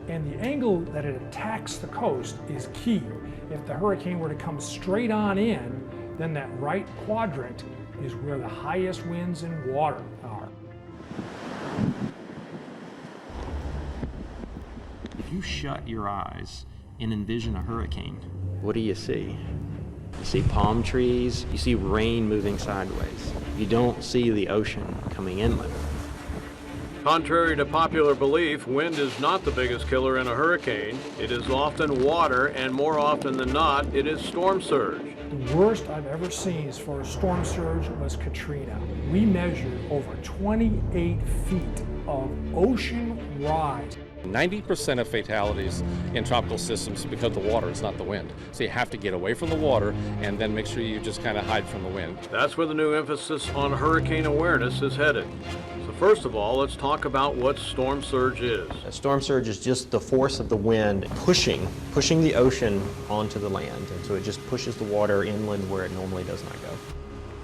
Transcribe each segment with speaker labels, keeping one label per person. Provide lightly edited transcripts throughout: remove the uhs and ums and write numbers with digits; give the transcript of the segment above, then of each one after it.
Speaker 1: And the angle that it attacks the coast is key. If the hurricane were to come straight on in, then that right quadrant is where the highest winds and water are.
Speaker 2: If you shut your eyes and envision a hurricane, what do you see? You see palm trees, you see rain moving sideways. You don't see the ocean coming inland.
Speaker 3: Contrary to popular belief, wind is not the biggest killer in a hurricane. It is often water, and more often than not, it is storm surge.
Speaker 1: The worst I've ever seen as far as storm surge was Katrina. We measured over 28 feet of ocean rise.
Speaker 4: 90% of fatalities in tropical systems is because of the water, it's not the wind. So you have to get away from the water and then make sure you just kind of hide from the wind.
Speaker 3: That's where the new emphasis on hurricane awareness is headed. So first of all, let's talk about what storm surge is.
Speaker 2: A storm surge is just the force of the wind pushing the ocean onto the land. And so it just pushes the water inland where it normally does not go.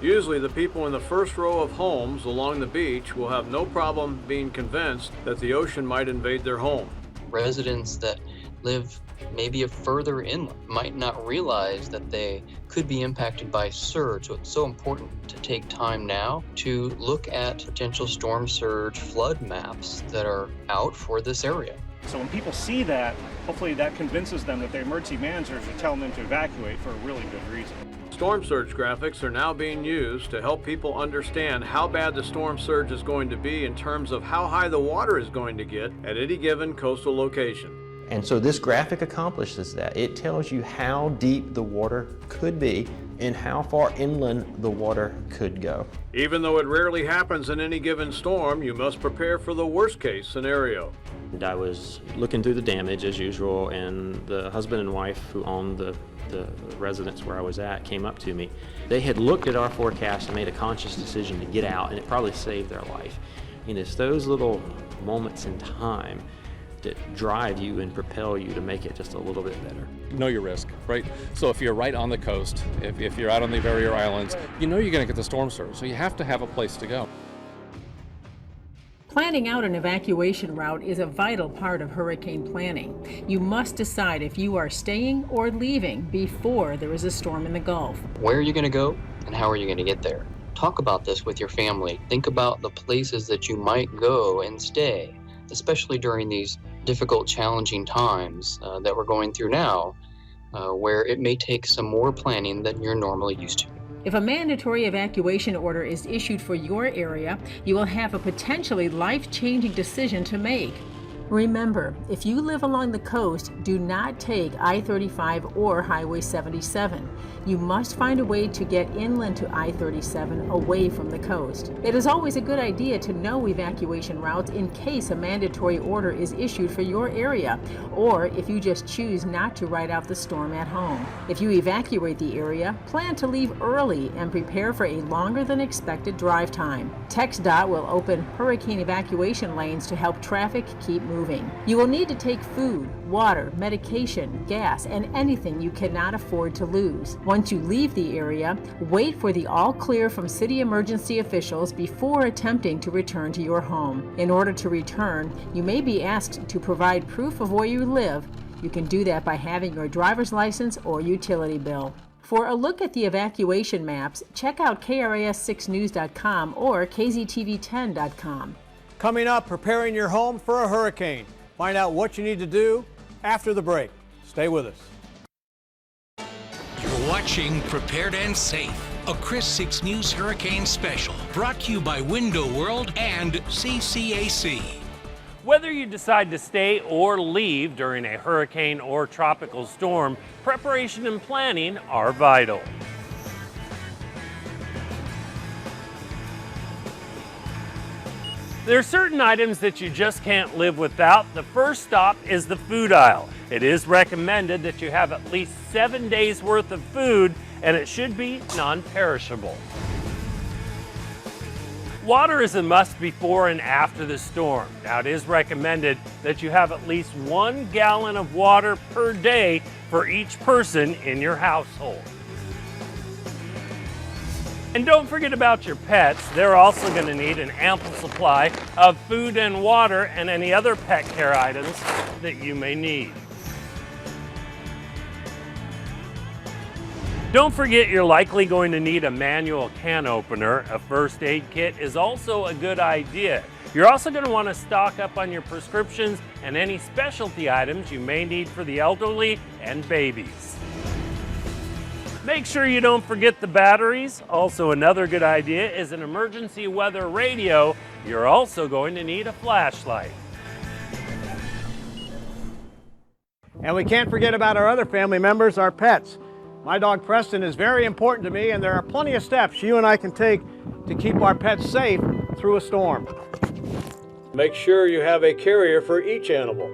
Speaker 3: Usually the people in the first row of homes along the beach will have no problem being convinced that the ocean might invade their home.
Speaker 5: Residents that live maybe further inland might not realize that they could be impacted by surge. So it's so important to take time now to look at potential storm surge flood maps that are out for this area.
Speaker 6: So when people see that, hopefully that convinces them that the emergency managers are telling them to evacuate for a really good reason.
Speaker 3: Storm surge graphics are now being used to help people understand how bad the storm surge is going to be in terms of how high the water is going to get at any given coastal location.
Speaker 2: And so this graphic accomplishes that. It tells you how deep the water could be and how far inland the water could go.
Speaker 3: Even though it rarely happens in any given storm, you must prepare for the worst case scenario.
Speaker 2: And I was looking through the damage as usual, and the husband and wife who owned the residence where I was at came up to me. They had looked at our forecast and made a conscious decision to get out, and it probably saved their life. And it's those little moments in time that drive you and propel you to make it just a little bit better.
Speaker 4: Know your risk, right? So if you're right on the coast, if you're out on the barrier islands, you know you're going to get the storm surge, so you have to have a place to go.
Speaker 7: Planning out an evacuation route is a vital part of hurricane planning. You must decide if you are staying or leaving before there is a storm in the Gulf.
Speaker 5: Where are you going to go and how are you going to get there? Talk about this with your family. Think about the places that you might go and stay, especially during these difficult, challenging times that we're going through now, where it may take some more planning than you're normally used to.
Speaker 7: If a mandatory evacuation order is issued for your area, you will have a potentially life-changing decision to make. Remember, if you live along the coast, do not take I-35 or Highway 77. You must find a way to get inland to I-37 away from the coast. It is always a good idea to know evacuation routes in case a mandatory order is issued for your area, or if you just choose not to ride out the storm at home. If you evacuate the area, plan to leave early and prepare for a longer than expected drive time. TxDOT will open hurricane evacuation lanes to help traffic keep moving. You will need to take food, water, medication, gas, and anything you cannot afford to lose. Once you leave the area, wait for the all clear from city emergency officials before attempting to return to your home. In order to return, you may be asked to provide proof of where you live. You can do that by having your driver's license or utility bill. For a look at the evacuation maps, check out KRAS6news.com or KZTV10.com.
Speaker 8: Coming up, preparing your home for a hurricane. Find out what you need to do after the break. Stay with us.
Speaker 9: You're watching Prepared and Safe, a Chris 6 News Hurricane Special, brought to you by Window World and CCAC.
Speaker 10: Whether you decide to stay or leave during a hurricane or tropical storm, preparation and planning are vital. There are certain items that you just can't live without. The first stop is the food aisle. It is recommended that you have at least 7 days worth of food, and it should be non-perishable. Water is a must before and after the storm. Now, it is recommended that you have at least 1 gallon of water per day for each person in your household. And don't forget about your pets. They're also going to need an ample supply of food and water and any other pet care items that you may need. Don't forget you're likely going to need a manual can opener. A first aid kit is also a good idea. You're also going to want to stock up on your prescriptions and any specialty items you may need for the elderly and babies. Make sure you don't forget the batteries. Also, another good idea is an emergency weather radio. You're also going to need a flashlight.
Speaker 8: And we can't forget about our other family members, our pets. My dog Preston is very important to me, and there are plenty of steps you and I can take to keep our pets safe through a storm.
Speaker 3: Make sure you have a carrier for each animal.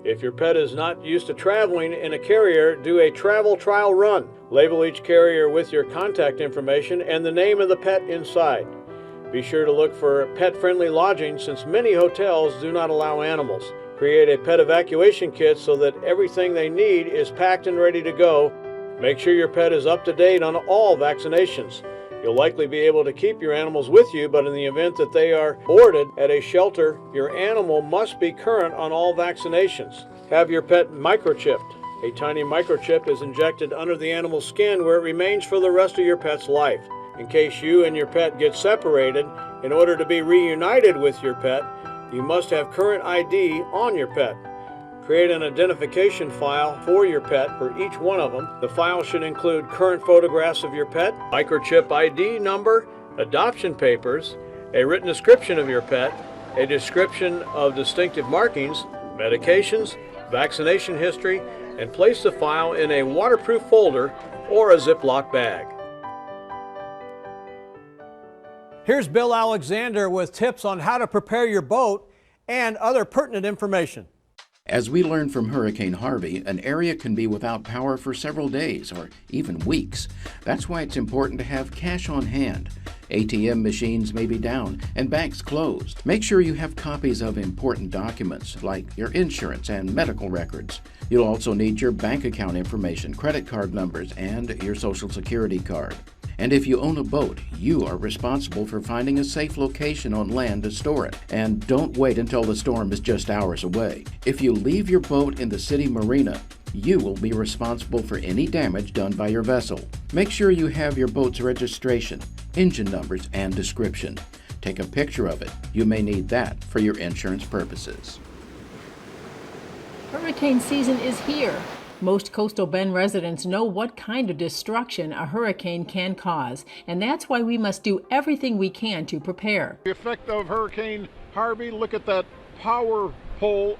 Speaker 3: If your pet is not used to traveling in a carrier, do a travel trial run. Label each carrier with your contact information and the name of the pet inside. Be sure to look for pet-friendly lodging since many hotels do not allow animals. Create a pet evacuation kit so that everything they need is packed and ready to go. Make sure your pet is up to date on all vaccinations. You'll likely be able to keep your animals with you, but in the event that they are boarded at a shelter, your animal must be current on all vaccinations. Have your pet microchipped. A tiny microchip is injected under the animal's skin where it remains for the rest of your pet's life. In case you and your pet get separated, in order to be reunited with your pet, you must have current ID on your pet. Create an identification file for your pet for each one of them. The file should include current photographs of your pet, microchip ID number, adoption papers, a written description of your pet, a description of distinctive markings, medications, vaccination history, and place the file in a waterproof folder or a Ziploc bag.
Speaker 8: Here's Bill Alexander with tips on how to prepare your boat and other pertinent information.
Speaker 11: As we learned from Hurricane Harvey, an area can be without power for several days or even weeks. That's why it's important to have cash on hand. ATM machines may be down and banks closed. Make sure you have copies of important documents like your insurance and medical records. You'll also need your bank account information, credit card numbers, and your Social Security card. And if you own a boat, you are responsible for finding a safe location on land to store it. And don't wait until the storm is just hours away. If you leave your boat in the city marina, you will be responsible for any damage done by your vessel. Make sure you have your boat's registration, engine numbers, and description. Take a picture of it. You may need that for your insurance purposes.
Speaker 7: Hurricane season is here. Most coastal Bend residents know what kind of destruction a hurricane can cause, and that's why we must do everything we can to prepare.
Speaker 12: The effect of Hurricane Harvey, look at that power pole.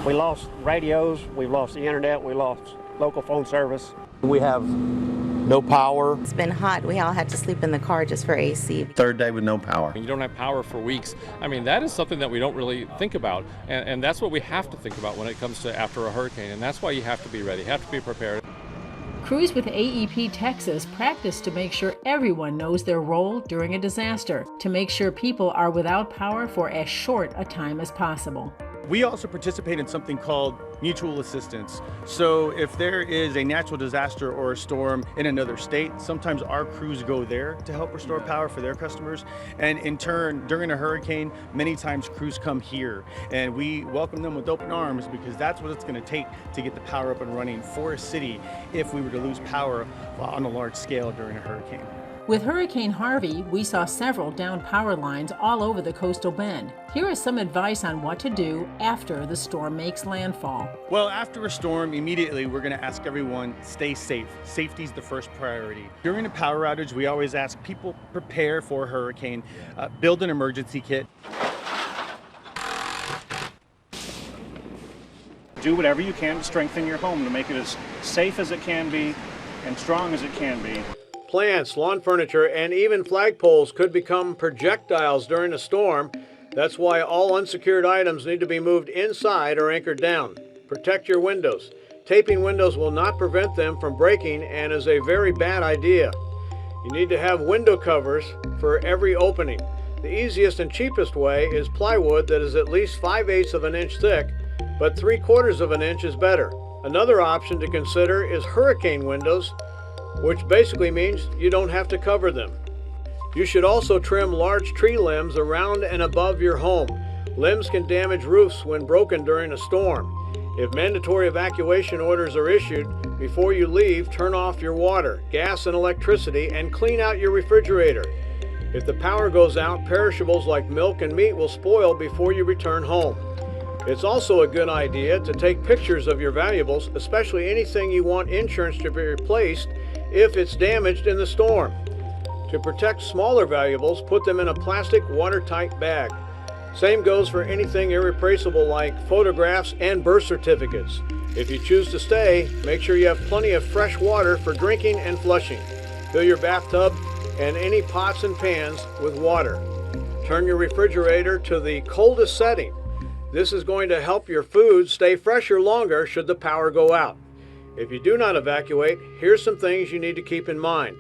Speaker 13: We lost radios, we've lost the internet, we lost local phone service.
Speaker 14: We have no power.
Speaker 15: It's been hot. We all had to sleep in the car just for AC.
Speaker 14: Third day with no power.
Speaker 4: You don't have power for weeks. I mean, that is something that we don't really think about. And that's what we have to think about when it comes to after a hurricane. And that's why you have to be ready, you have to be prepared.
Speaker 7: Crews with AEP Texas practice to make sure everyone knows their role during a disaster, to make sure people are without power for as short a time as possible.
Speaker 16: We also participate in something called mutual assistance. So if there is a natural disaster or a storm in another state, sometimes our crews go there to help restore power for their customers. And in turn, during a hurricane, many times crews come here and we welcome them with open arms because that's what it's going to take to get the power up and running for a city if we were to lose power on a large scale during a hurricane.
Speaker 7: With Hurricane Harvey, we saw several downed power lines all over the coastal bend. Here is some advice on what to do after the storm makes landfall.
Speaker 16: Well, after a storm, immediately we're going to ask everyone, stay safe. Safety is the first priority. During a power outage, we always ask people prepare for a hurricane, build an emergency kit.
Speaker 6: Do whatever you can to strengthen your home to make it as safe as it can be and strong as it can be.
Speaker 3: Plants, lawn furniture, and even flagpoles could become projectiles during a storm. That's why all unsecured items need to be moved inside or anchored down. Protect your windows. Taping windows will not prevent them from breaking and is a very bad idea. You need to have window covers for every opening. The easiest and cheapest way is plywood that is at least 5/8 of an inch thick, but 3/4 of an inch is better. Another option to consider is hurricane windows, which basically means you don't have to cover them. You should also trim large tree limbs around and above your home. Limbs can damage roofs when broken during a storm. If mandatory evacuation orders are issued, before you leave, turn off your water, gas, and electricity, and clean out your refrigerator. If the power goes out, perishables like milk and meat will spoil before you return home. It's also a good idea to take pictures of your valuables, especially anything you want insurance to be replaced if it's damaged in the storm. To protect smaller valuables, put them in a plastic watertight bag. Same goes for anything irreplaceable like photographs and birth certificates. If you choose to stay, make sure you have plenty of fresh water for drinking and flushing. Fill your bathtub and any pots and pans with water. Turn your refrigerator to the coldest setting. This is going to help your food stay fresher longer should the power go out. If you do not evacuate, here's some things you need to keep in mind.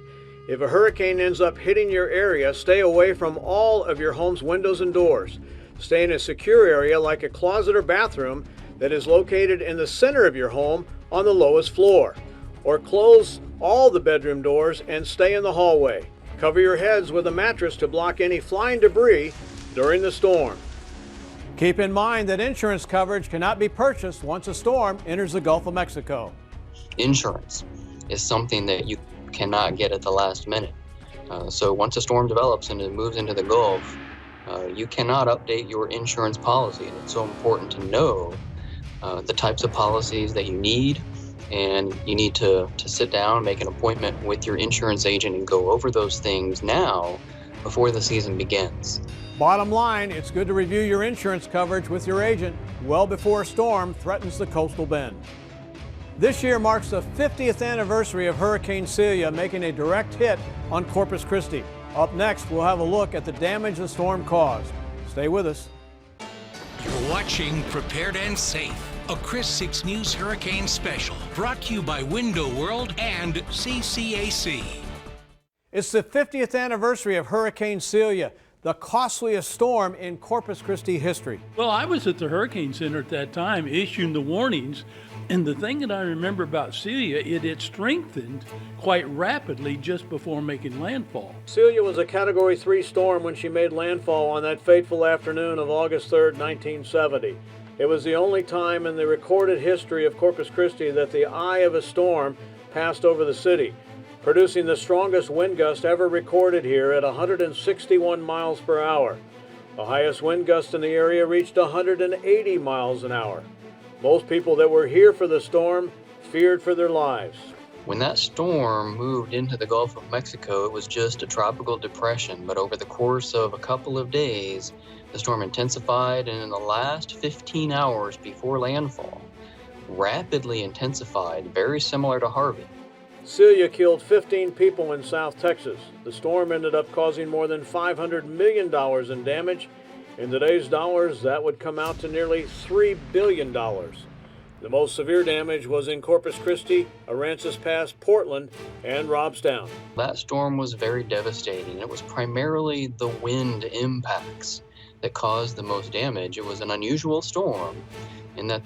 Speaker 3: If a hurricane ends up hitting your area, stay away from all of your home's windows and doors. Stay in a secure area like a closet or bathroom that is located in the center of your home on the lowest floor. Or close all the bedroom doors and stay in the hallway. Cover your heads with a mattress to block any flying debris during the storm.
Speaker 8: Keep in mind that insurance coverage cannot be purchased once a storm enters the Gulf of Mexico.
Speaker 5: Insurance is something that you cannot get at the last minute. So once a storm develops and it moves into the Gulf, you cannot update your insurance policy. And it's so important to know the types of policies that you need, and you need to sit down, make an appointment with your insurance agent and go over those things now before the season begins.
Speaker 8: Bottom line, it's good to review your insurance coverage with your agent well before a storm threatens the coastal bend. This year marks the 50th anniversary of Hurricane Celia making a direct hit on Corpus Christi. Up next, we'll have a look at the damage the storm caused. Stay with us.
Speaker 9: You're watching Prepared and Safe, a Chris 6 News Hurricane Special, brought to you by Window World and CCAC.
Speaker 8: It's the 50th anniversary of Hurricane Celia, the costliest storm in Corpus Christi history.
Speaker 17: Well, I was at the Hurricane Center at that time issuing the warnings, and the thing that I remember about Celia, it had strengthened quite rapidly just before making landfall.
Speaker 3: Celia was a Category 3 storm when she made landfall on that fateful afternoon of August 3rd, 1970. It was the only time in the recorded history of Corpus Christi that the eye of a storm passed over the city, producing the strongest wind gust ever recorded here at 161 miles per hour. The highest wind gust in the area reached 180 miles an hour. Most people that were here for the storm feared for their lives.
Speaker 5: When that storm moved into the Gulf of Mexico, it was just a tropical depression, but over the course of a couple of days, the storm intensified, and in the last 15 hours before landfall, rapidly intensified, very similar to Harvey.
Speaker 3: Celia killed 15 people in South Texas. The storm ended up causing more than $500 million in damage. In today's dollars, that would come out to nearly $3 billion. The most severe damage was in Corpus Christi, Aransas Pass, Portland, and Robstown.
Speaker 5: That storm was very devastating. It was primarily the wind impacts that caused the most damage. It was an unusual storm in that